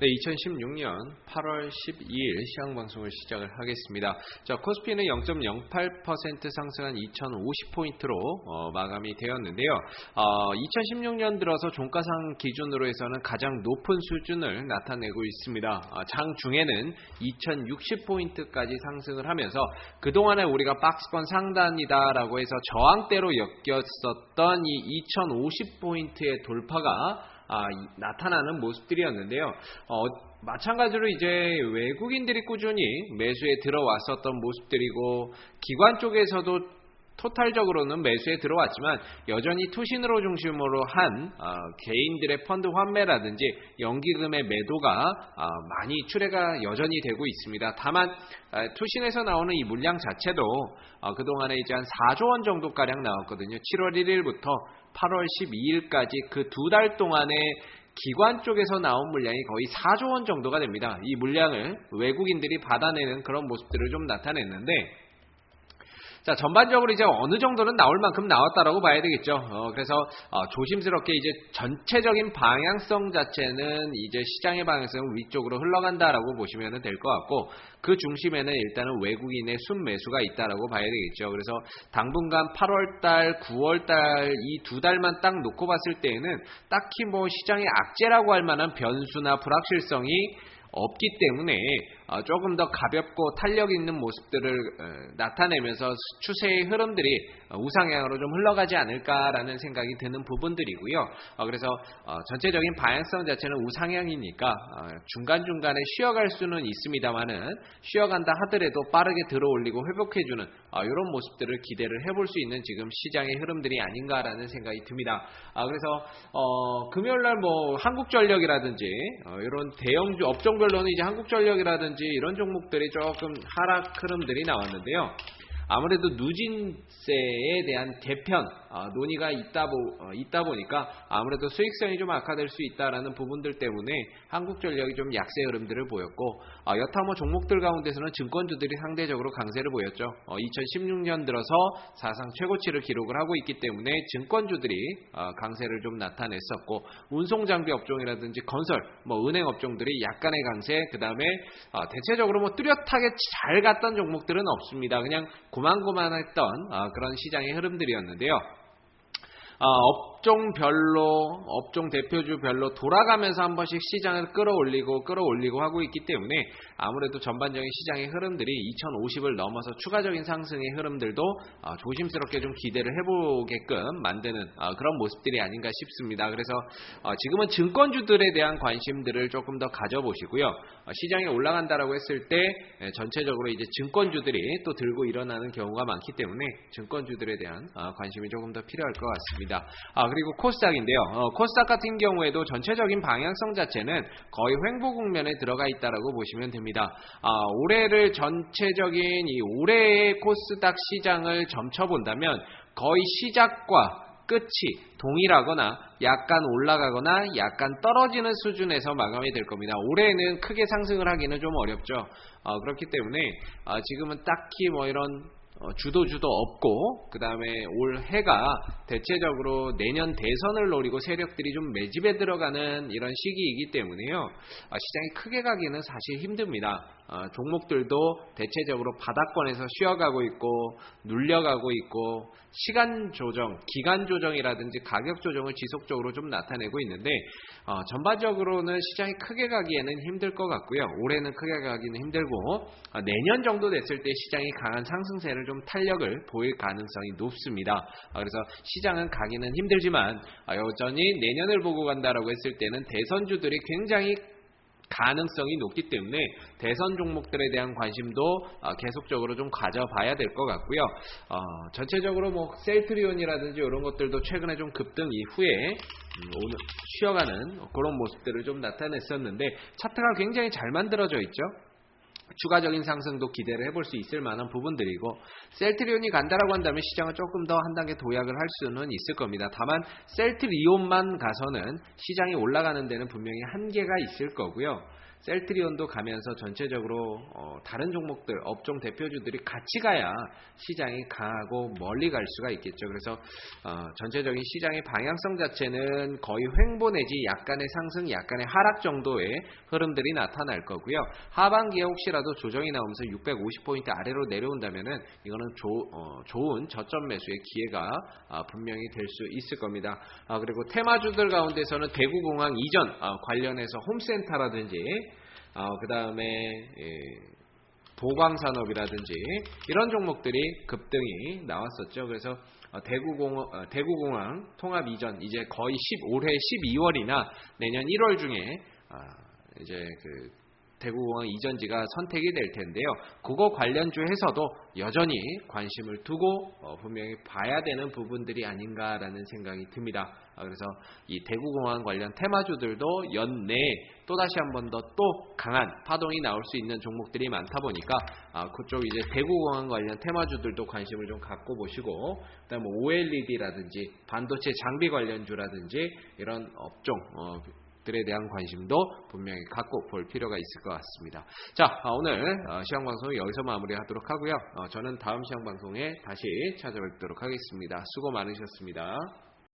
네, 2016년 8월 12일 시황방송을 시작을 하겠습니다. 자, 코스피는 0.08% 상승한 2050포인트로 마감이 되었는데요. 2016년 들어서 종가상 기준으로 해서는 가장 높은 수준을 나타내고 있습니다. 장중에는 2060포인트까지 상승을 하면서 그동안에 우리가 박스권 상단이다라고 해서 저항대로 엮였었던 이 2050포인트의 돌파가 나타나는 모습들이었는데요. 마찬가지로 이제 외국인들이 꾸준히 매수에 들어왔었던 모습들이고, 기관 쪽에서도 토탈적으로는 매수에 들어왔지만 여전히 투신으로 중심으로 한 개인들의 펀드 환매라든지 연기금의 매도가 많이 출회가 여전히 되고 있습니다. 다만 투신에서 나오는 이 물량 자체도 그동안에 이제 한 4조 원 정도가량 나왔거든요. 7월 1일부터 8월 12일까지 그 두 달 동안에 기관 쪽에서 나온 물량이 거의 4조 원 정도가 됩니다. 이 물량을 외국인들이 받아내는 그런 모습들을 좀 나타냈는데, 자, 전반적으로 이제 어느 정도는 나올 만큼 나왔다라고 봐야 되겠죠. 그래서 조심스럽게 이제 전체적인 방향성 자체는 이제 시장의 방향성은 위쪽으로 흘러간다라고 보시면 될 것 같고, 그 중심에는 일단은 외국인의 순매수가 있다라고 봐야 되겠죠. 그래서 당분간 8월달, 9월달 이 두 달만 딱 놓고 봤을 때에는 딱히 뭐 시장의 악재라고 할 만한 변수나 불확실성이 없기 때문에 조금 더 가볍고 탄력 있는 모습들을 나타내면서 추세의 흐름들이 우상향으로 좀 흘러가지 않을까라는 생각이 드는 부분들이고요. 그래서 전체적인 방향성 자체는 우상향이니까 중간중간에 쉬어갈 수는 있습니다만은, 쉬어간다 하더라도 빠르게 들어올리고 회복해주는 이런 모습들을 기대를 해볼 수 있는 지금 시장의 흐름들이 아닌가라는 생각이 듭니다. 그래서 금요일날 뭐 한국전력이라든지 이런 대형주 업종별로는 이제 한국전력이라든지 이런 종목들이 조금 하락 흐름들이 나왔는데요. 아무래도 누진세에 대한 개편 논의가 있다 보니까 아무래도 수익성이 좀 악화될 수 있다라는 부분들 때문에 한국전력이 좀 약세 흐름들을 보였고, 여타 종목들 가운데서는 증권주들이 상대적으로 강세를 보였죠. 2016년 들어서 사상 최고치를 기록을 하고 있기 때문에 증권주들이 강세를 좀 나타냈었고, 운송장비 업종이라든지 건설, 은행 업종들이 약간의 강세, 그 다음에 대체적으로 뚜렷하게 잘 갔던 종목들은 없습니다. 그냥 고만고만했던 그런 시장의 흐름들이었는데요. 업종별로, 업종 대표주별로 돌아가면서 한 번씩 시장을 끌어올리고 하고 있기 때문에 아무래도 전반적인 시장의 흐름들이 2050을 넘어서 추가적인 상승의 흐름들도 조심스럽게 좀 기대를 해보게끔 만드는 그런 모습들이 아닌가 싶습니다. 그래서 지금은 증권주들에 대한 관심들을 조금 더 가져보시고요. 시장이 올라간다라고 했을 때 전체적으로 이제 증권주들이 또 들고 일어나는 경우가 많기 때문에 증권주들에 대한 관심이 조금 더 필요할 것 같습니다. 그리고 코스닥인데요. 코스닥 같은 경우에도 전체적인 방향성 자체는 거의 횡보 국면에 들어가 있다라고 보시면 됩니다. 올해를 전체적인 이 올해의 코스닥 시장을 점쳐본다면 거의 시작과 끝이 동일하거나 약간 올라가거나 약간 떨어지는 수준에서 마감이 될 겁니다. 올해는 크게 상승을 하기는 좀 어렵죠. 그렇기 때문에 지금은 딱히 이런 주도 없고, 그 다음에 올해가 대체적으로 내년 대선을 노리고 세력들이 좀 매집에 들어가는 이런 시기이기 때문에요. 시장이 크게 가기는 사실 힘듭니다. 종목들도 대체적으로 바닥권에서 쉬어가고 있고 눌려가고 있고, 시간 조정, 기간 조정이라든지 가격 조정을 지속적으로 좀 나타내고 있는데, 전반적으로는 시장이 크게 가기에는 힘들 것 같고요. 올해는 크게 가기는 힘들고, 내년 정도 됐을 때 시장이 강한 상승세를 좀 탄력을 보일 가능성이 높습니다. 그래서 시장은 가기는 힘들지만 여전히 내년을 보고 간다라고 했을 때는 대선주들이 굉장히 가능성이 높기 때문에 대선 종목들에 대한 관심도 계속적으로 좀 가져봐야 될 것 같고요. 전체적으로 셀트리온이라든지 이런 것들도 최근에 좀 급등 이후에 오늘 쉬어가는 그런 모습들을 좀 나타냈었는데, 차트가 굉장히 잘 만들어져 있죠. 추가적인 상승도 기대를 해볼 수 있을 만한 부분들이고, 셀트리온이 간다라고 한다면 시장은 조금 더 한 단계 도약을 할 수는 있을 겁니다. 다만 셀트리온만 가서는 시장이 올라가는 데는 분명히 한계가 있을 거고요. 셀트리온도 가면서 전체적으로 다른 종목들, 업종 대표주들이 같이 가야 시장이 강하고 멀리 갈 수가 있겠죠. 그래서 전체적인 시장의 방향성 자체는 거의 횡보 내지 약간의 상승, 약간의 하락 정도의 흐름들이 나타날 거고요. 하반기에 혹시라도 조정이 나오면서 650포인트 아래로 내려온다면은 이거는 좋은 저점 매수의 기회가 분명히 될 수 있을 겁니다. 그리고 테마주들 가운데서는 대구공항 이전 관련해서 홈센터라든지 그 다음에 보광산업이라든지 이런 종목들이 급등이 나왔었죠. 그래서 대구공항 통합 이전 이제 거의 올해 12월이나 내년 1월 중에 이제 그 대구공항 이전지가 선택이 될 텐데요. 그거 관련주에서도 여전히 관심을 두고 분명히 봐야 되는 부분들이 아닌가라는 생각이 듭니다. 그래서 이 대구공항 관련 테마주들도 연내에 또다시 한 번 더 또 강한 파동이 나올 수 있는 종목들이 많다 보니까 그쪽 이제 대구공항 관련 테마주들도 관심을 좀 갖고 보시고, 그다음에 OLED라든지 반도체 장비 관련주라든지 이런 업종 들에 대한 관심도 분명히 갖고 볼 필요가 있을 것 같습니다. 자, 오늘 시황방송을 여기서 마무리하도록 하고요. 저는 다음 시황방송에 다시 찾아뵙도록 하겠습니다. 수고 많으셨습니다.